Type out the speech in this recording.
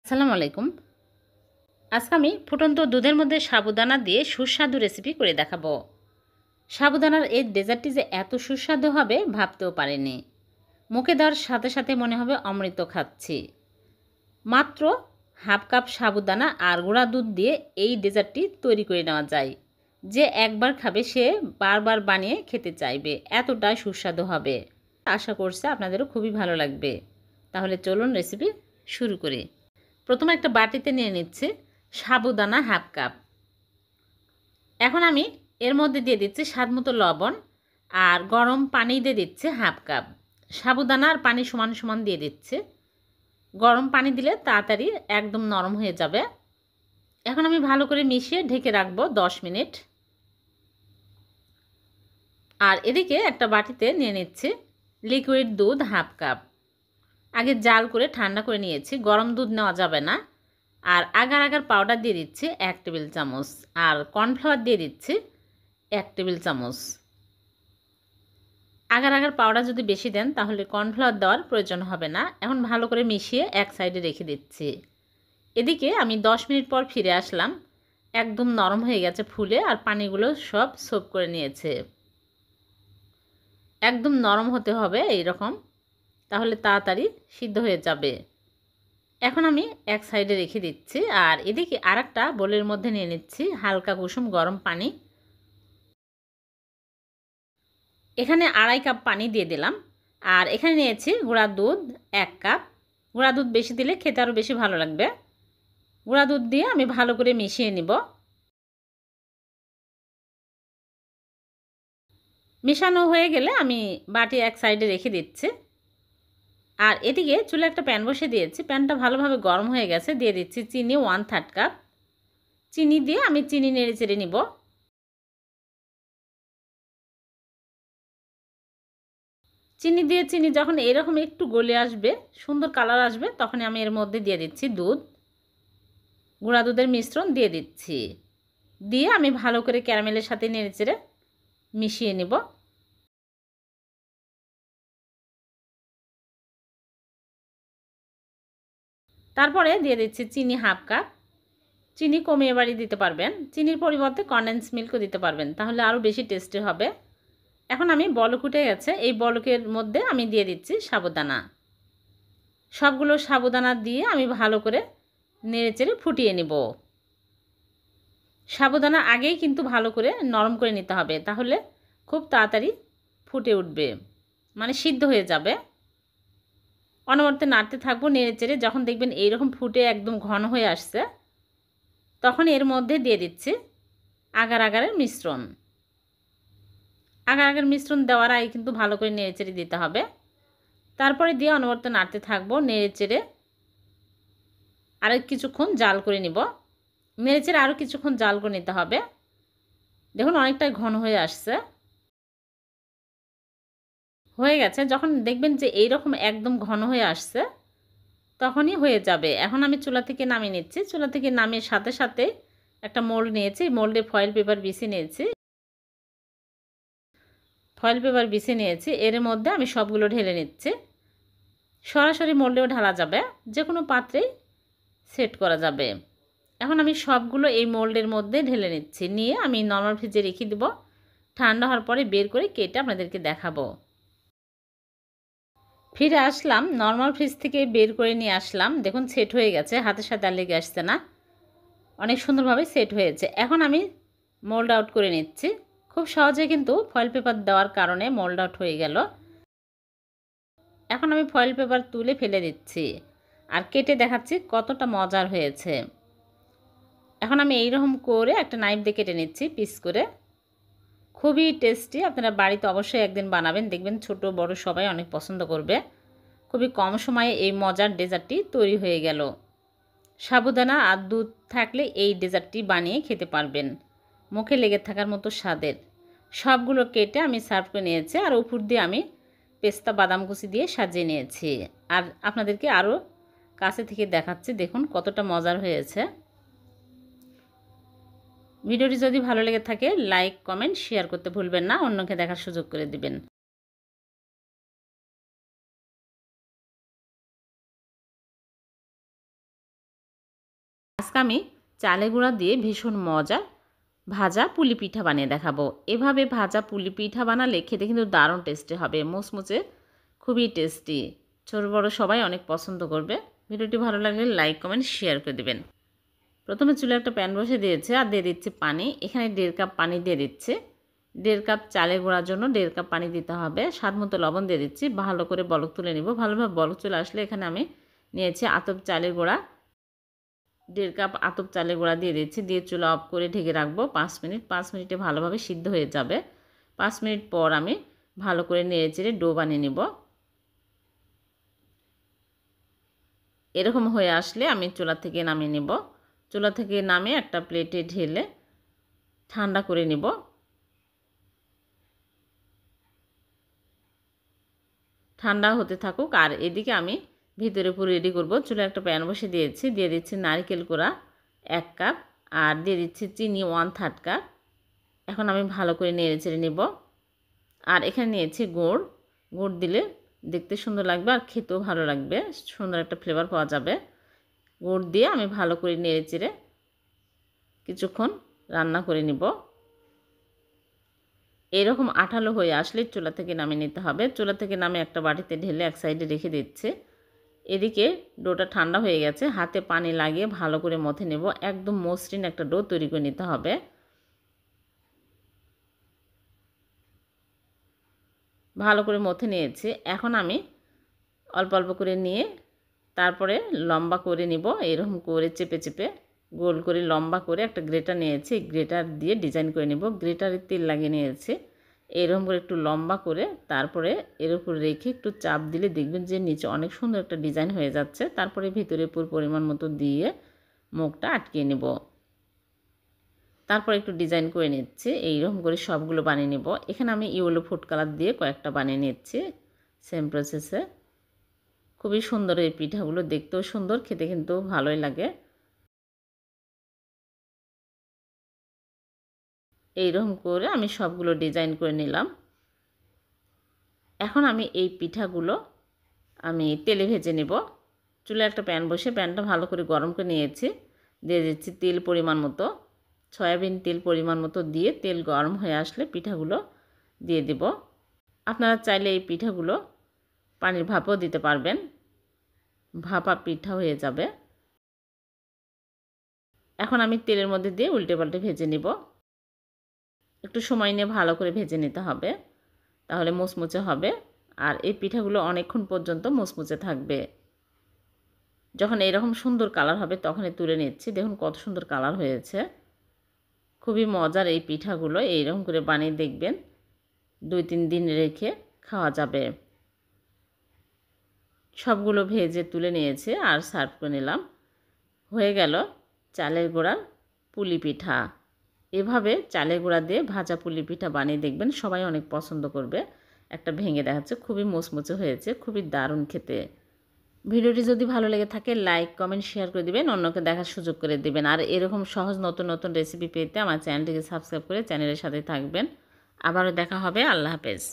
আসসালামু আলাইকুম। আজকে আমি ফুটন্ত দুধের মধ্যে সাবুদানা দিয়ে সুস্বাদু রেসিপি করে দেখাবো। সাবুদানার এই ডেজার্টটি যে এত সুস্বাদু হবে ভাবতেও পারিনি। মুখে দেওয়ার সাথে সাথে মনে হবে অমৃত খাচ্ছি। মাত্র হাফ কাপ সাবুদানা আর গুঁড়া দুধ দিয়ে এই ডেজার্টটি তৈরি করে নেওয়া যায়। যে একবার খাবে সে বারবার বানিয়ে খেতে চাইবে, এতটাই সুস্বাদু হবে। আশা করছি আপনাদেরও খুবই ভালো লাগবে। তাহলে চলুন রেসিপি শুরু করি। প্রথমে একটা বাটিতে নিয়ে নিচ্ছি সাবুদানা হাফ কাপ। এখন আমি এর মধ্যে দিয়ে দিচ্ছি স্বাদ মতো লবণ আর গরম পানি দিয়ে দিচ্ছি হাফ কাপ। সাবুদানা আর পানি সমান সমান দিয়ে দিচ্ছি। গরম পানি দিলে তাড়াতাড়ি একদম নরম হয়ে যাবে। এখন আমি ভালো করে মিশিয়ে ঢেকে রাখবো 10 মিনিট। আর এদিকে একটা বাটিতে নিয়ে নিচ্ছি লিকুইড দুধ হাফ কাপ। আগে জাল করে ঠান্ডা করে নিয়েছি, গরম দুধ নেওয়া যাবে না। আর আগার আগার পাউডার দিয়ে দিচ্ছি 1 টেবিল চামচ আর কর্নফ্লাওয়ার দিয়ে দিচ্ছি 1 টেবিল চামচ। আগার আগার পাউডার যদি বেশি দেন তাহলে কর্নফ্লাওয়ার দেওয়ার প্রয়োজন হবে না। এখন ভালো করে মিশিয়ে এক সাইডে রেখে দিচ্ছি। এদিকে আমি 10 মিনিট পর ফিরে আসলাম। একদম নরম হয়ে গেছে ফুলে, আর পানিগুলো সব সোপ করে নিয়েছে। একদম নরম হতে হবে এইরকম, তাহলে তাড়াতাড়ি সিদ্ধ হয়ে যাবে। এখন আমি এক সাইডে রেখে দিচ্ছি। আর এদিকে আরেকটা বোলের মধ্যে নিয়ে নিচ্ছি হালকা কুসুম গরম পানি। এখানে 2.5 কাপ পানি দিয়ে দিলাম। আর এখানে নিয়েছি গুঁড়া দুধ 1 কাপ। গুঁড়া দুধ বেশি দিলে খেতে আরও বেশি ভালো লাগবে। গুঁড়া দুধ দিয়ে আমি ভালো করে মিশিয়ে নিব। মেশানো হয়ে গেলে আমি বাটি এক সাইডে রেখে দিচ্ছি। আর এদিকে চুলে একটা প্যান বসে দিয়েছি। প্যানটা ভালোভাবে গরম হয়ে গেছে। দিয়ে দিচ্ছি চিনি 1/3 কাপ। চিনি দিয়ে আমি চিনি নেড়ে চেড়ে নিব। চিনি দিয়ে চিনি যখন এরকম একটু গলে আসবে, সুন্দর কালার আসবে, তখন আমি এর মধ্যে দিয়ে দিচ্ছি দুধ। গুঁড়া দুধের মিশ্রণ দিয়ে দিচ্ছি। দিয়ে আমি ভালো করে ক্যারামেলের সাথে নেড়েচেড়ে মিশিয়ে নিব। তারপরে দিয়ে দিচ্ছি চিনি হাফ কাপ। চিনি কমিয়ে বাড়িয়ে দিতে পারবেন। চিনির পরিবর্তে কনডেন্স মিল্কও দিতে পারবেন, তাহলে আরও বেশি টেস্টি হবে। এখন আমি বলক উঠে গেছে, এই বলকের মধ্যে আমি দিয়ে দিচ্ছি সাবুদানা। সবগুলো সাবুদানা দিয়ে আমি ভালো করে নেড়েচেড়ে ফুটিয়ে নিব। সাবুদানা আগেই কিন্তু ভালো করে নরম করে নিতে হবে, তাহলে খুব তাড়াতাড়ি ফুটে উঠবে, মানে সিদ্ধ হয়ে যাবে। অনবরতে নাড়তে থাকবো নেড়েচেড়ে। যখন দেখবেন এইরকম ফুটে একদম ঘন হয়ে আসছে, তখন এর মধ্যে দিয়ে দিচ্ছি আগার আগারের মিশ্রণ। আগার আগার মিশ্রণ দেওয়ার আগে কিন্তু ভালো করে নেড়েচেড়ে দিতে হবে। তারপরে দিয়ে অনবরতে নাড়তে থাকবো নেড়েচেড়ে। আর কিছুক্ষণ জাল করে নিব। নেড়েচেড়ে আরও কিছুক্ষণ জাল করে নিতে হবে। দেখুন অনেকটাই ঘন হয়ে আসছে, হয়ে গেছে। যখন দেখবেন যে এইরকম একদম ঘন হয়ে আসছে, তখনই হয়ে যাবে। এখন আমি চুলা থেকে নামিয়ে নিচ্ছি। চুলা থেকে নামিয়ে সাথে সাথে একটা মোল্ড নিয়েছি। মোল্ডে ফয়েল পেপার বিছিয়ে নিয়েছি। ফয়েল পেপার বিছিয়ে নিয়েছি। এর মধ্যে আমি সবগুলো ঢেলে নিচ্ছি। সরাসরি মোল্ডেও ঢালা যাবে, যে কোনো পাত্রেই সেট করা যাবে। এখন আমি সবগুলো এই মোল্ডের মধ্যে ঢেলে নিচ্ছি। নিয়ে আমি নরমাল ফ্রিজে রেখে দেব। ঠান্ডা হওয়ার পরে বের করে কেটে আপনাদেরকে দেখাবো। ফিরে আসলাম, নরমাল ফ্রিজ থেকে বের করে নিয়ে আসলাম। দেখুন সেট হয়ে গেছে, হাতের সাথে আর লেগে আসছে না, অনেক সুন্দরভাবে সেট হয়েছে। এখন আমি মোল্ড আউট করে নিচ্ছি। খুব সহজে কিন্তু ফয়েল পেপার দেওয়ার কারণে মোল্ড আউট হয়ে গেল। এখন আমি ফয়েল পেপার তুলে ফেলে দিচ্ছি আর কেটে দেখাচ্ছি কতটা মজার হয়েছে। এখন আমি এইরকম করে একটা নাইফ দিয়ে কেটে নিচ্ছি পিস করে। খুবই টেস্টি, আপনারা বাড়িতে অবশ্যই একদিন বানাবেন, দেখবেন ছোট বড় সবাই অনেক পছন্দ করবে। খুবই কম সময়ে এই মজার ডেজার্টটি তৈরি হয়ে গেল। সাবুদানা আর দুধ থাকলে এই ডেজার্টটি বানিয়ে খেতে পারবেন, মুখে লেগে থাকার মতো স্বাদের। সবগুলো কেটে আমি সার্ভ করে নিয়েছি। আর উপর দিয়ে আমি পেস্তা বাদাম কুচি দিয়ে সাজিয়ে নিয়েছি। আর আপনাদেরকে আরও কাছে থেকে দেখাচ্ছি, দেখুন কতটা মজার হয়েছে। ভিডিওটি যদি ভালো লেগে থাকে লাইক কমেন্ট শেয়ার করতে ভুলবেন না, অন্যকে দেখার সুযোগ করে দিবেন। আজকে আমি চালের গুঁড়া দিয়ে ভীষণ মজার ভাজা পুলি পিঠা বানিয়ে দেখাবো। এভাবে ভাজা পুলি পিঠা বানালে খেতে কিন্তু দারুণ টেস্টি হবে, মুচমুচে, খুবই টেস্টি। ছোট বড় সবাই অনেক পছন্দ করবে। ভিডিওটি ভালো লাগলে লাইক কমেন্ট শেয়ার করে দেবেন। প্রথমে চুলে একটা প্যান বসে দিয়েছে আর দিয়ে দিচ্ছি পানি। এখানে 1.5 কাপ পানি দিয়ে দিচ্ছে। 1.5 কাপ চালের গুঁড়ার জন্য 1.5 কাপ পানি দিতে হবে। স্বাদ মতো লবণ দিয়ে দিচ্ছি। ভালো করে বলক তুলে নিব। ভালোভাবে বলক চলে আসলে এখানে আমি নিয়েছি আতপ চালের গুঁড়া। 1.5 কাপ আতপ চালের গুঁড়া দিয়ে দিচ্ছি। দিয়ে চুলা অফ করে ঢেকে রাখবো 5 মিনিট। 5 মিনিটে ভালোভাবে সিদ্ধ হয়ে যাবে। 5 মিনিট পর আমি ভালো করে নেড়ে চেড়ে ডো বানিয়ে নিব। এরকম হয়ে আসলে আমি চুলা থেকে নামিয়ে নিব। চুলা থেকে নামিয়ে একটা প্লেটে ঢেলে ঠান্ডা করে নিব। ঠান্ডা হতে থাকুক আর এদিকে আমি ভিতরে পুরো রেডি করব। চুলা একটা প্যান বসে দিয়েছি। দিয়ে দিচ্ছি নারকেল কোড়া 1 কাপ আর দিয়ে দিচ্ছি চিনি 1/3 কাপ। এখন আমি ভালো করে নেড়ে চেড়ে নিব। আর এখানে নিয়েছি গুড়। গুড় দিলে দেখতে সুন্দর লাগবে আর খেতেও ভালো লাগবে, সুন্দর একটা ফ্লেভার পাওয়া যাবে। গুড় দিয়ে আমি ভালো করে নেড়ে চেড়ে কিছুক্ষণ রান্না করে নিব। এরকম আঠালো হয়ে আসলে চুলা থেকে নামিয়ে নিতে হবে। চুলা থেকে নামিয়ে একটা বাটিতে ঢেলে এক সাইডে রেখে দিচ্ছে। এদিকে ডোটা ঠান্ডা হয়ে গেছে। হাতে পানি লাগিয়ে ভালো করে মথে নেব। একদম মসৃণ একটা ডো তৈরি করে নিতে হবে। ভালো করে মথে নিয়েছি। এখন আমি অল্প অল্প করে নিয়ে তারপরে লম্বা করে নিব। এরকম করে চেপে চেপে গোল করে লম্বা করে একটা গ্রেটার নিয়েছি। গ্রেটার দিয়ে ডিজাইন করে নিব। গ্রেটারে তেল লাগিয়ে নিয়েছি। এরকম করে একটু লম্বা করে তারপরে এর উপর রেখে একটু চাপ দিলে দেখবেন যে নিচে অনেক সুন্দর একটা ডিজাইন হয়ে যাচ্ছে। তারপরে ভিতরে পরিমাণ মতো দিয়ে মুখটা আটকিয়ে নেব। তারপর একটু ডিজাইন করে নিচ্ছি। এইরকম করে সবগুলো বানিয়ে নেব। এখানে আমি ইয়েলো ফুড কালার দিয়ে কয়েকটা বানিয়ে নিচ্ছি সেম প্রসেসে। খুবই সুন্দর এই পিঠাগুলো, দেখতেও সুন্দর, খেতে কিন্তু ভালোই লাগে। এইরকম করে আমি সবগুলো ডিজাইন করে নিলাম। এখন আমি এই পিঠাগুলো আমি তেলে ভেজে নেব। চুলে একটা প্যান বসে প্যানটা ভালো করে গরম করে নিয়েছি। দিয়ে দিচ্ছি তেল পরিমাণ মতো, সয়াবিন তেল পরিমাণ মতো দিয়ে তেল গরম হয়ে আসলে পিঠাগুলো দিয়ে দেব। আপনারা চাইলে এই পিঠাগুলো পানির ভাপও দিতে পারবেন, ভাপা পিঠা হয়ে যাবে। এখন আমি তেলের মধ্যে দিয়ে উল্টে পাল্টে ভেজে নিব। একটু সময় নিয়ে ভালো করে ভেজে নিতে হবে, তাহলে মুচমুচে হবে আর এই পিঠাগুলো অনেকক্ষণ পর্যন্ত মুচমুচে থাকবে। যখন এরকম সুন্দর কালার হবে তখনই তুলে নিচ্ছি। দেখুন কত সুন্দর কালার হয়েছে। খুবই মজার এই পিঠাগুলো। এইরকম করে বানিয়ে দেখবেন, 2-3 দিন রেখে খাওয়া যাবে। সবগুলো ভেজে তুলে নিয়েছে আর সার্ভ করে নিলাম। হয়ে গেল চালের গুঁড়ার পুলি পিঠা। এভাবে চালের গুঁড়া দিয়ে ভাজা পুলি পিঠা বানিয়ে দেখবেন, সবাই অনেক পছন্দ করবে। একটা ভেঙে দেখাচ্ছে, খুবই মুচমুচে হয়েছে, খুবই দারুণ খেতে। ভিডিওটি যদি ভালো লেগে থাকে লাইক কমেন্ট শেয়ার করে দিবেন, অন্যকে দেখার সুযোগ করে দিবেন। আর এরকম সহজ নতুন নতুন রেসিপি পেতে আমার চ্যানেলটিকে সাবস্ক্রাইব করে চ্যানেলের সাথে থাকবেন। আবারও দেখা হবে। আল্লাহ হাফেজ।